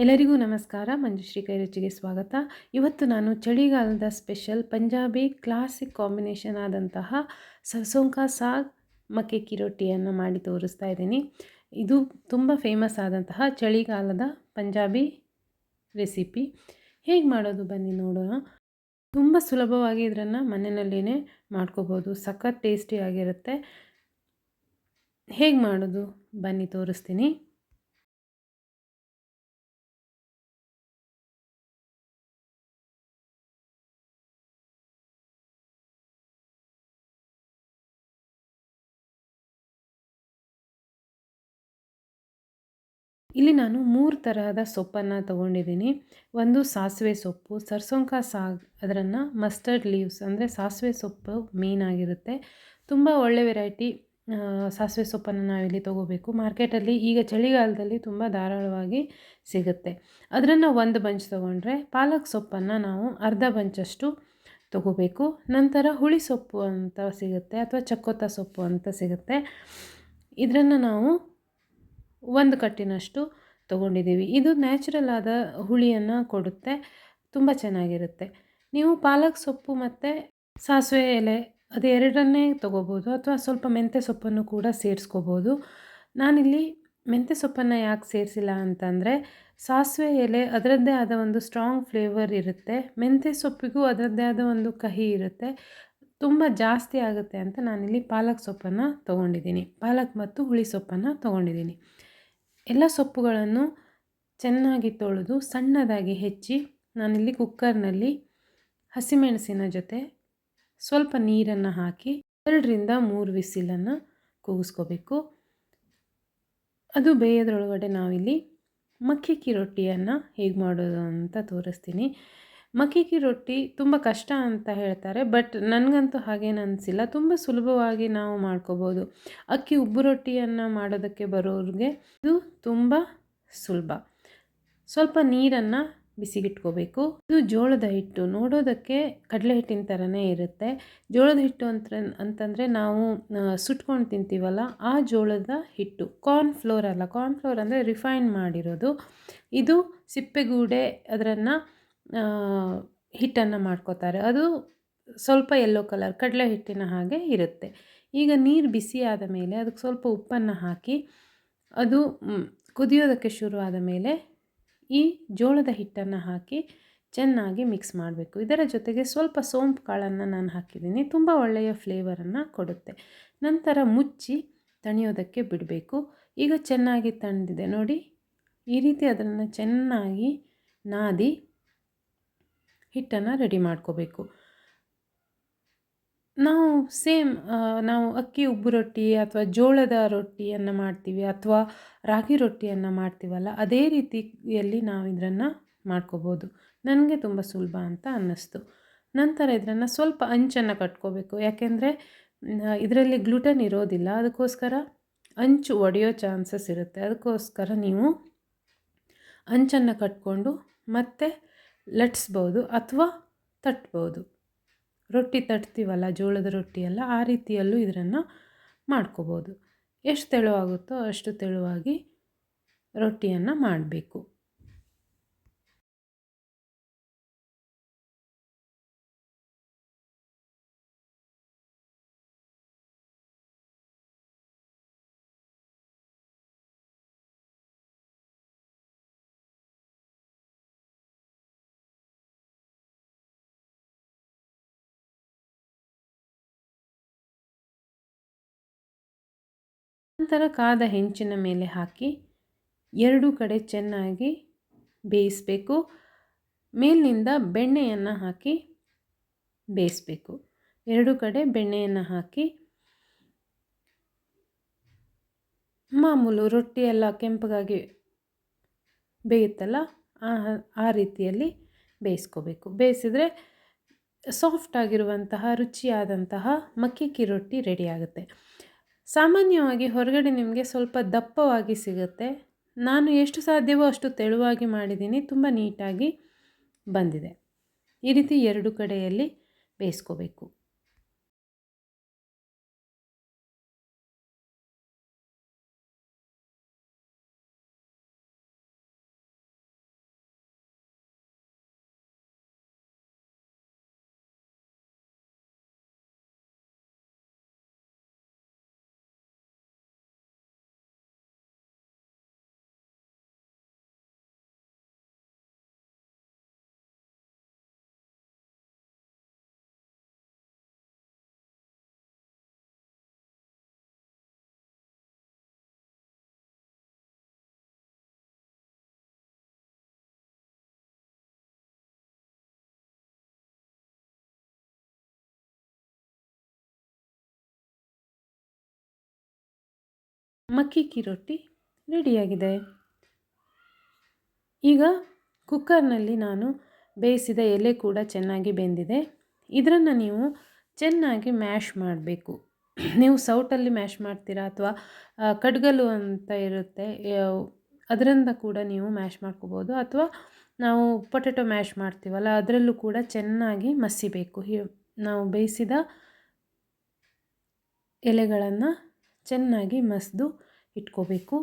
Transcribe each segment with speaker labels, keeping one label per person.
Speaker 1: ಎಲ್ಲರಿಗೂ ನಮಸ್ಕಾರ. ಮಂಜುಶ್ರೀ ಕೈ ರುಚಿಗೆ ಸ್ವಾಗತ. ಇವತ್ತು ನಾನು ಚಳಿಗಾಲದ ಸ್ಪೆಷಲ್ ಪಂಜಾಬಿ ಕ್ಲಾಸಿಕ್ ಕಾಂಬಿನೇಷನ್ ಆದಂತಹ ಸರ್ಸೋಂ ಕಾ ಸಾಗ್ ಮಕ್ಕೆ ಕಿ ರೊಟ್ಟಿಯನ್ನು ಮಾಡಿ ತೋರಿಸ್ತಾ ಇದ್ದೀನಿ. ಇದು ತುಂಬ ಫೇಮಸ್ ಆದಂತಹ ಚಳಿಗಾಲದ ಪಂಜಾಬಿ ರೆಸಿಪಿ. ಹೇಗೆ ಮಾಡೋದು ಬನ್ನಿ ನೋಡೋಣ. ತುಂಬ ಸುಲಭವಾಗಿ ಇದನ್ನು ಮನೆಯಲ್ಲೇ ಮಾಡ್ಕೋಬೋದು. ಸಖತ್ ಟೇಸ್ಟಿಯಾಗಿರುತ್ತೆ. ಹೇಗೆ ಮಾಡೋದು ಬನ್ನಿ ತೋರಿಸ್ತೀನಿ. ಇಲ್ಲಿ ನಾನು 3 ತರಹದ ಸೊಪ್ಪನ್ನು ತೊಗೊಂಡಿದ್ದೀನಿ. ಒಂದು ಸಾಸಿವೆ ಸೊಪ್ಪು, ಸರ್ಸೋಂ ಕಾ ಸಾಗ್, ಅದನ್ನು ಮಸ್ಟರ್ಡ್ ಲೀವ್ಸ್ ಅಂದರೆ ಸಾಸಿವೆ ಸೊಪ್ಪು ಮೇನ್ ಆಗಿರುತ್ತೆ. ತುಂಬ ಒಳ್ಳೆ ವೆರೈಟಿ ಸಾಸಿವೆ ಸೊಪ್ಪನ್ನು ನಾವಿಲ್ಲಿ ತೊಗೋಬೇಕು. ಮಾರ್ಕೆಟಲ್ಲಿ ಈಗ ಚಳಿಗಾಲದಲ್ಲಿ ತುಂಬ ಧಾರಾಳವಾಗಿ ಸಿಗುತ್ತೆ. ಅದನ್ನು ಒಂದು ಬಂಚ್ ತೊಗೊಂಡ್ರೆ, ಪಾಲಕ್ ಸೊಪ್ಪನ್ನು ನಾವು ಅರ್ಧ ಬಂಚಷ್ಟು ತೊಗೋಬೇಕು. ನಂತರ ಹುಳಿ ಸೊಪ್ಪು ಅಂತ ಸಿಗುತ್ತೆ ಅಥವಾ ಚಕ್ಕೋತ ಸೊಪ್ಪು ಅಂತ ಸಿಗುತ್ತೆ. ಇದನ್ನು ನಾವು ಒಂದು ಕಟ್ಟಿನಷ್ಟು ತೊಗೊಂಡಿದ್ದೀವಿ. ಇದು ನ್ಯಾಚುರಲ್ ಆದ ಹುಳಿಯನ್ನು ಕೊಡುತ್ತೆ, ತುಂಬ ಚೆನ್ನಾಗಿರುತ್ತೆ. ನೀವು ಪಾಲಕ್ ಸೊಪ್ಪು ಮತ್ತು ಸಾಸಿವೆ ಎಲೆ ಅದೆರಡನ್ನೇ ತೊಗೋಬೋದು ಅಥವಾ ಸ್ವಲ್ಪ ಮೆಂತ್ಯ ಸೊಪ್ಪನ್ನು ಕೂಡ ಸೇರಿಸ್ಕೋಬೋದು. ನಾನಿಲ್ಲಿ ಮೆಂತ್ಯ ಸೊಪ್ಪನ್ನು ಯಾಕೆ ಸೇರಿಸಿಲ್ಲ ಅಂತಂದರೆ, ಸಾಸಿವೆ ಎಲೆ ಅದರದ್ದೇ ಆದ ಒಂದು ಸ್ಟ್ರಾಂಗ್ ಫ್ಲೇವರ್ ಇರುತ್ತೆ, ಮೆಂತ್ಯ ಸೊಪ್ಪಿಗೂ ಅದರದ್ದೇ ಆದ ಒಂದು ಕಹಿ ಇರುತ್ತೆ, ತುಂಬ ಜಾಸ್ತಿ ಆಗುತ್ತೆ ಅಂತ ನಾನಿಲ್ಲಿ ಪಾಲಕ್ ಸೊಪ್ಪನ್ನು ತೊಗೊಂಡಿದ್ದೀನಿ. ಪಾಲಕ್ ಮತ್ತು ಹುಳಿ ಸೊಪ್ಪನ್ನು ತೊಗೊಂಡಿದ್ದೀನಿ. ಎಲ್ಲ ಸೊಪ್ಪುಗಳನ್ನು ಚೆನ್ನಾಗಿ ತೊಳೆದು ಸಣ್ಣದಾಗಿ ಹೆಚ್ಚಿ ನಾನಿಲ್ಲಿ ಕುಕ್ಕರ್ನಲ್ಲಿ ಹಸಿಮೆಣಸಿನ ಜೊತೆ ಸ್ವಲ್ಪ ನೀರನ್ನು ಹಾಕಿ 2ರಿಂದ 3 ವಿಸಿಲನ್ನು ಕೂಗಿಸ್ಕೋಬೇಕು. ಅದು ಬೇಯೋದ್ರೊಳಗಡೆ ನಾವಿಲ್ಲಿ ಮಕ್ಕಿ ಕಿ ರೊಟ್ಟಿಯನ್ನು ಹೇಗೆ ಮಾಡೋದು ಅಂತ ತೋರಿಸ್ತೀನಿ. ಮಕ್ಕಿ ಕಿ ರೊಟ್ಟಿ ತುಂಬ ಕಷ್ಟ ಅಂತ ಹೇಳ್ತಾರೆ, ಬಟ್ ನನಗಂತೂ ಹಾಗೇನು ಅನಿಸಿಲ್ಲ. ತುಂಬ ಸುಲಭವಾಗಿ ನಾವು ಮಾಡ್ಕೋಬೋದು. ಅಕ್ಕಿ ಉಬ್ಬು ರೊಟ್ಟಿಯನ್ನು ಮಾಡೋದಕ್ಕೆ ಬರೋರಿಗೆ ಇದು ತುಂಬ ಸುಲಭ. ಸ್ವಲ್ಪ ನೀರನ್ನು ಬಿಸಿಗಿಟ್ಕೋಬೇಕು. ಇದು ಜೋಳದ ಹಿಟ್ಟು, ನೋಡೋದಕ್ಕೆ ಕಡಲೆ ಹಿಟ್ಟಿನ ಥರನೇ ಇರುತ್ತೆ. ಜೋಳದ ಹಿಟ್ಟು ಅಂತಂದರೆ ನಾವು ಸುಟ್ಕೊಂಡು ತಿಂತೀವಲ್ಲ, ಆ ಜೋಳದ ಹಿಟ್ಟು. ಕಾರ್ನ್ಫ್ಲೋರ್ ಅಲ್ಲ, ಕಾರ್ನ್ಫ್ಲೋರ್ ಅಂದರೆ ರಿಫೈನ್ ಮಾಡಿರೋದು. ಇದು ಸಿಪ್ಪೆಗೂಡೆ ಅದನ್ನು ಹಿಟ್ಟನ್ನು ಮಾಡ್ಕೋತಾರೆ. ಅದು ಸ್ವಲ್ಪ ಯೆಲ್ಲೋ ಕಲರ್ ಕಡಲೆ ಹಿಟ್ಟಿನ ಹಾಗೆ ಇರುತ್ತೆ. ಈಗ ನೀರು ಬಿಸಿ ಆದ ಮೇಲೆ ಅದಕ್ಕೆ ಸ್ವಲ್ಪ ಉಪ್ಪನ್ನು ಹಾಕಿ ಅದು ಕುದಿಯೋದಕ್ಕೆ ಶುರುವಾದ ಮೇಲೆ ಈ ಜೋಳದ ಹಿಟ್ಟನ್ನು ಹಾಕಿ ಚೆನ್ನಾಗಿ ಮಿಕ್ಸ್ ಮಾಡಬೇಕು. ಇದರ ಜೊತೆಗೆ ಸ್ವಲ್ಪ ಸೋಂಪು ಕಾಳನ್ನು ನಾನು ಹಾಕಿದ್ದೀನಿ, ತುಂಬ ಒಳ್ಳೆಯ ಫ್ಲೇವರನ್ನು ಕೊಡುತ್ತೆ. ನಂತರ ಮುಚ್ಚಿ ತಣಿಯೋದಕ್ಕೆ ಬಿಡಬೇಕು. ಈಗ ಚೆನ್ನಾಗಿ ತಣಿದಿದೆ ನೋಡಿ, ಈ ರೀತಿ ಅದನ್ನು ಚೆನ್ನಾಗಿ ನಾದಿ ಹಿಟ್ಟನ್ನು ರೆಡಿ ಮಾಡ್ಕೋಬೇಕು. ನಾವು ಅಕ್ಕಿ ಉಬ್ಬು ರೊಟ್ಟಿ ಅಥವಾ ಜೋಳದ ರೊಟ್ಟಿಯನ್ನು ಮಾಡ್ತೀವಿ ಅಥವಾ ರಾಗಿ ರೊಟ್ಟಿಯನ್ನು ಮಾಡ್ತೀವಲ್ಲ, ಅದೇ ರೀತಿಯಲ್ಲಿ ನಾವು ಇದನ್ನು ಮಾಡ್ಕೋಬೋದು. ನನಗೆ ತುಂಬ ಸುಲಭ ಅಂತ ಅನ್ನಿಸ್ತು. ನಂತರ ಇದನ್ನು ಸ್ವಲ್ಪ ಅಂಚನ್ನು ಕಟ್ಕೋಬೇಕು, ಯಾಕೆಂದರೆ ಇದರಲ್ಲಿ ಗ್ಲುಟನ್ ಇರೋದಿಲ್ಲ, ಅದಕ್ಕೋಸ್ಕರ ಅಂಚು ಒಡೆಯೋ ಚಾನ್ಸಸ್ ಇರುತ್ತೆ. ಅದಕ್ಕೋಸ್ಕರ ನೀವು ಅಂಚನ್ನು ಕಟ್ಕೊಂಡು ಮತ್ತೆ ಲಟ್ಸ್ಬೋದು ಅಥವಾ ತಟ್ಬೋದು. ರೊಟ್ಟಿ ತಟ್ತೀವಲ್ಲ ಜೋಳದ ರೊಟ್ಟಿಯೆಲ್ಲ, ಆ ರೀತಿಯಲ್ಲೂ ಇದನ್ನು ಮಾಡ್ಕೋಬೋದು. ಎಷ್ಟು ತೆಳುವಾಗುತ್ತೋ ಅಷ್ಟು ತೆಳುವಾಗಿ ರೊಟ್ಟಿಯನ್ನು ಮಾಡಬೇಕು. ನಂತರ ಕಾದ ಹೆಂಚಿನ ಮೇಲೆ ಹಾಕಿ 2 ಕಡೆ ಚೆನ್ನಾಗಿ ಬೇಯಿಸಬೇಕು. ಮೇಲಿನಿಂದ ಬೆಣ್ಣೆಯನ್ನು ಹಾಕಿ ಬೇಯಿಸಬೇಕು. 2 ಕಡೆ ಬೆಣ್ಣೆಯನ್ನು ಹಾಕಿ ಮಾಮೂಲು ರೊಟ್ಟಿ ಎಲ್ಲ ಕೆಂಪಗಾಗಿ ಬೇಯುತ್ತಲ್ಲ, ಆ ರೀತಿಯಲ್ಲಿ ಬೇಯಿಸ್ಕೋಬೇಕು. ಬೇಯಿಸಿದರೆ ಸಾಫ್ಟ್ ಆಗಿರುವಂತಹ ರುಚಿಯಾದಂತಹ ಮಕ್ಕಿ ಕಿ ರೊಟ್ಟಿ ರೆಡಿ ಆಗುತ್ತೆ. ಸಾಮಾನ್ಯವಾಗಿ ಹೊರಗಡೆ ನಿಮಗೆ ಸ್ವಲ್ಪ ದಪ್ಪವಾಗಿ ಸಿಗುತ್ತೆ. ನಾನು ಎಷ್ಟು ಸಾಧ್ಯವೋ ಅಷ್ಟು ತೆಳುವಾಗಿ ಮಾಡಿದ್ದೀನಿ, ತುಂಬ ನೀಟಾಗಿ ಬಂದಿದೆ. ಈ ರೀತಿ 2 ಕಡೆಯಲ್ಲಿ ಬೇಯಿಸ್ಕೋಬೇಕು. ಮಕ್ಕಿ ರೊಟ್ಟಿ ರೆಡಿಯಾಗಿದೆ. ಈಗ ಕುಕ್ಕರ್ನಲ್ಲಿ ನಾನು ಬೇಯಿಸಿದ ಎಲೆ ಕೂಡ ಚೆನ್ನಾಗಿ ಬೆಂದಿದೆ. ಇದನ್ನು ನೀವು ಚೆನ್ನಾಗಿ ಮ್ಯಾಶ್ ಮಾಡಬೇಕು. ನೀವು ಸೌಟಲ್ಲಿ ಮ್ಯಾಶ್ ಮಾಡ್ತೀರಾ ಅಥವಾ ಕಡ್ಗಲು ಅಂತ ಇರುತ್ತೆ, ಅದರಿಂದ ಕೂಡ ನೀವು ಮ್ಯಾಶ್ ಮಾಡ್ಕೋಬೋದು. ಅಥವಾ ನಾವು ಪೊಟೆಟೊ ಮ್ಯಾಶ್ ಮಾಡ್ತೀವಲ್ಲ, ಅದರಲ್ಲೂ ಕೂಡ ಚೆನ್ನಾಗಿ ಮಸಿಬೇಕು. ನಾವು ಬೇಯಿಸಿದ ಎಲೆಗಳನ್ನು ಚೆನ್ನಾಗಿ ಮಸಿದು ಇಟ್ಕೋಬೇಕು.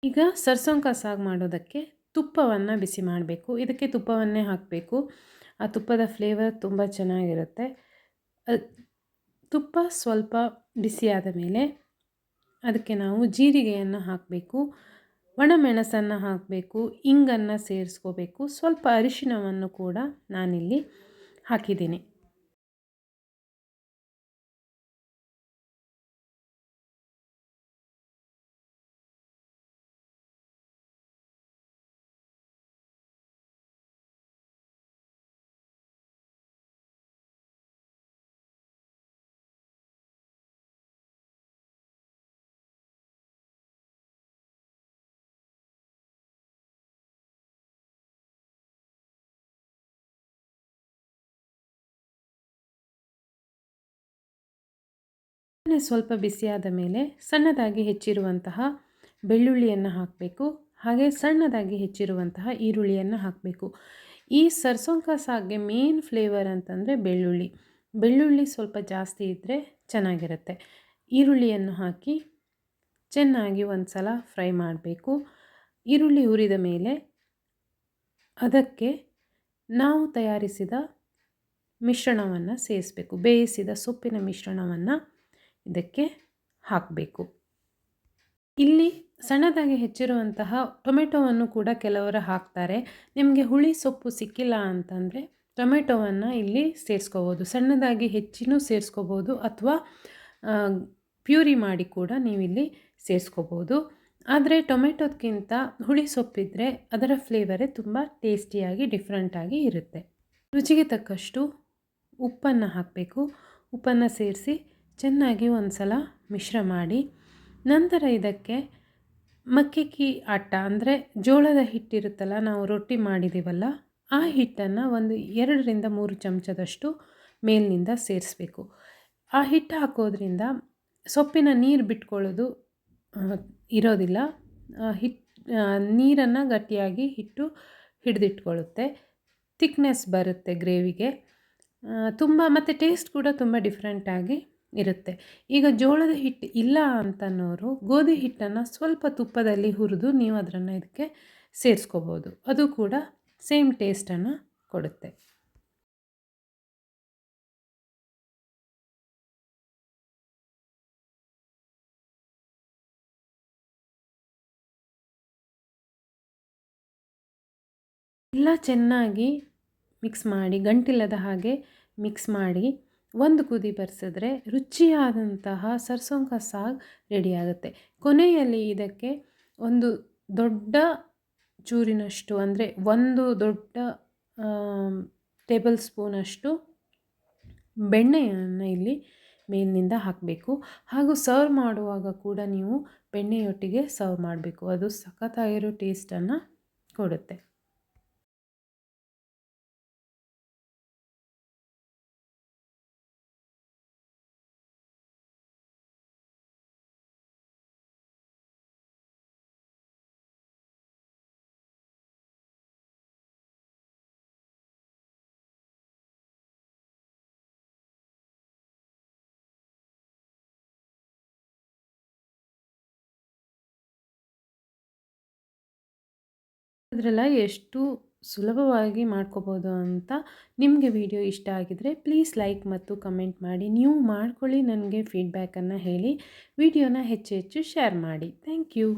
Speaker 1: ಈಗ ಸರ್ಸೊಂಕ ಸಾಗು ಮಾಡೋದಕ್ಕೆ ತುಪ್ಪವನ್ನು ಬಿಸಿ ಮಾಡಬೇಕು. ಇದಕ್ಕೆ ತುಪ್ಪವನ್ನೇ ಹಾಕಬೇಕು. ಆ ತುಪ್ಪದ ಫ್ಲೇವರ್ ತುಂಬ ಚೆನ್ನಾಗಿರುತ್ತೆ. ತುಪ್ಪ ಸ್ವಲ್ಪ ಬಿಸಿಯಾದ ಮೇಲೆ ಅದಕ್ಕೆ ನಾವು ಜೀರಿಗೆಯನ್ನು ಹಾಕಬೇಕು, ಒಣಮೆಣಸನ್ನು ಹಾಕಬೇಕು, ಇಂಗನ್ನು ಸೇರಿಸ್ಕೋಬೇಕು, ಸ್ವಲ್ಪ ಅರಿಶಿಣವನ್ನು ಕೂಡ ನಾನಿಲ್ಲಿ ಹಾಕಿದ್ದೀನಿ. ಸ್ವಲ್ಪ ಬಿಸಿಯಾದ ಮೇಲೆ ಸಣ್ಣದಾಗಿ ಹೆಚ್ಚಿರುವಂತಹ ಬೆಳ್ಳುಳ್ಳಿಯನ್ನು ಹಾಕಬೇಕು. ಹಾಗೆ ಸಣ್ಣದಾಗಿ ಹೆಚ್ಚಿರುವಂತಹ ಈರುಳ್ಳಿಯನ್ನು ಹಾಕಬೇಕು. ಈ ಸರ್ಸೊಂಕ ಸಾಗ್ಗೆ ಮೇನ್ ಫ್ಲೇವರ್ ಅಂತಂದರೆ ಬೆಳ್ಳುಳ್ಳಿ ಸ್ವಲ್ಪ ಜಾಸ್ತಿ ಇದ್ದರೆ ಚೆನ್ನಾಗಿರುತ್ತೆ. ಈರುಳ್ಳಿಯನ್ನು ಹಾಕಿ ಚೆನ್ನಾಗಿ ಒಂದು ಸಲ ಫ್ರೈ ಮಾಡಬೇಕು. ಈರುಳ್ಳಿ ಹುರಿದ ಮೇಲೆ ಅದಕ್ಕೆ ನಾವು ತಯಾರಿಸಿದ ಮಿಶ್ರಣವನ್ನು ಸೇರಿಸಬೇಕು. ಬೇಯಿಸಿದ ಸೊಪ್ಪಿನ ಮಿಶ್ರಣವನ್ನು ಇದಕ್ಕೆ ಹಾಕಬೇಕು. ಇಲ್ಲಿ ಸಣ್ಣದಾಗಿ ಹೆಚ್ಚಿರುವಂತಹ ಟೊಮೆಟೊವನ್ನು ಕೂಡ ಕೆಲವರು ಹಾಕ್ತಾರೆ. ನಿಮಗೆ ಹುಳಿ ಸೊಪ್ಪು ಸಿಕ್ಕಿಲ್ಲ ಅಂತಂದರೆ ಟೊಮೆಟೊವನ್ನು ಇಲ್ಲಿ ಸೇರಿಸ್ಕೋಬೋದು. ಸಣ್ಣದಾಗಿ ಹೆಚ್ಚಿನೂ ಸೇರಿಸ್ಕೋಬೋದು ಅಥವಾ ಪ್ಯೂರಿ ಮಾಡಿ ಕೂಡ ನೀವಿಲ್ಲಿ ಸೇರಿಸ್ಕೋಬೋದು. ಆದರೆ ಟೊಮೆಟೊದಕ್ಕಿಂತ ಹುಳಿ ಸೊಪ್ಪಿದ್ದರೆ ಅದರ ಫ್ಲೇವರೇ ತುಂಬ ಟೇಸ್ಟಿಯಾಗಿ ಡಿಫ್ರೆಂಟಾಗಿ ಇರುತ್ತೆ. ರುಚಿಗೆ ತಕ್ಕಷ್ಟು ಉಪ್ಪನ್ನು ಹಾಕಬೇಕು. ಉಪ್ಪನ್ನು ಸೇರಿಸಿ ಚೆನ್ನಾಗಿ ಒಂದು ಸಲ ಮಿಶ್ರ ಮಾಡಿ, ನಂತರ ಇದಕ್ಕೆ ಮಕ್ಕಿ ಆಟ ಅಂದರೆ ಜೋಳದ ಹಿಟ್ಟಿರುತ್ತಲ್ಲ, ನಾವು ರೊಟ್ಟಿ ಮಾಡಿದ್ದೀವಲ್ಲ, ಆ ಹಿಟ್ಟನ್ನು ಒಂದು 2ರಿಂದ 3 ಚಮಚದಷ್ಟು ಮೇಲಿನಿಂದ ಸೇರಿಸಬೇಕು. ಆ ಹಿಟ್ಟು ಹಾಕೋದ್ರಿಂದ ಸೊಪ್ಪಿನ ನೀರು ಬಿಟ್ಕೊಳ್ಳೋದು ಇರೋದಿಲ್ಲ. ನೀರನ್ನು ಗಟ್ಟಿಯಾಗಿ ಹಿಟ್ಟು ಹಿಡಿದಿಟ್ಕೊಳ್ಳುತ್ತೆ. ಥಿಕ್ನೆಸ್ ಬರುತ್ತೆ ಗ್ರೇವಿಗೆ. ಮತ್ತು ಟೇಸ್ಟ್ ಕೂಡ ತುಂಬ ಡಿಫ್ರೆಂಟಾಗಿ ಇರುತ್ತೆ. ಈಗ ಜೋಳದ ಹಿಟ್ಟು ಇಲ್ಲ ಅಂತನ್ನೋರು ಗೋಧಿ ಹಿಟ್ಟನ್ನು ಸ್ವಲ್ಪ ತುಪ್ಪದಲ್ಲಿ ಹುರಿದು ನೀವು ಅದನ್ನು ಇದಕ್ಕೆ ಸೇರಿಸ್ಕೋಬೋದು. ಅದು ಕೂಡ ಸೇಮ್ ಟೇಸ್ಟನ್ನು ಕೊಡುತ್ತೆ. ಎಲ್ಲ ಚೆನ್ನಾಗಿ ಮಿಕ್ಸ್ ಮಾಡಿ, ಗಂಟಿಲ್ಲದ ಹಾಗೆ ಮಿಕ್ಸ್ ಮಾಡಿ ಒಂದು ಕುದಿ ಬರಿಸಿದ್ರೆ ರುಚಿಯಾದಂತಹ ಸರ್ಸೊಂಕ ಸಾಗು ರೆಡಿಯಾಗುತ್ತೆ. ಕೊನೆಯಲ್ಲಿ ಇದಕ್ಕೆ ಒಂದು ದೊಡ್ಡ ಚೂರಿನಷ್ಟು ಅಂದರೆ ಒಂದು ದೊಡ್ಡ ಟೇಬಲ್ ಸ್ಪೂನಷ್ಟು ಬೆಣ್ಣೆಯನ್ನು ಇಲ್ಲಿ ಮೇಲಿನಿಂದ ಹಾಕಬೇಕು. ಹಾಗೂ ಸರ್ವ್ ಮಾಡುವಾಗ ಕೂಡ ನೀವು ಬೆಣ್ಣೆಯೊಟ್ಟಿಗೆ ಸರ್ವ್ ಮಾಡಬೇಕು. ಅದು ಸಖತ್ತಾಗಿರೋ ಟೇಸ್ಟನ್ನು ಕೊಡುತ್ತೆ. ನೋಡಿದ್ರಲ್ಲ ಎಷ್ಟು ಸುಲಭವಾಗಿ ಮಾಡ್ಕೋಬೋದು ಅಂತ. ನಿಮಗೆ ವಿಡಿಯೋ ಇಷ್ಟ ಆಗಿದರೆ ಪ್ಲೀಸ್ ಲೈಕ್ ಮತ್ತು ಕಮೆಂಟ್ ಮಾಡಿ. ನೀವು ಮಾಡ್ಕೊಳ್ಳಿ, ನನಗೆ ಫೀಡ್ಬ್ಯಾಕನ್ನು ಹೇಳಿ. ವಿಡಿಯೋನ ಹೆಚ್ಚು ಹೆಚ್ಚು ಶೇರ್ ಮಾಡಿ. Thank you.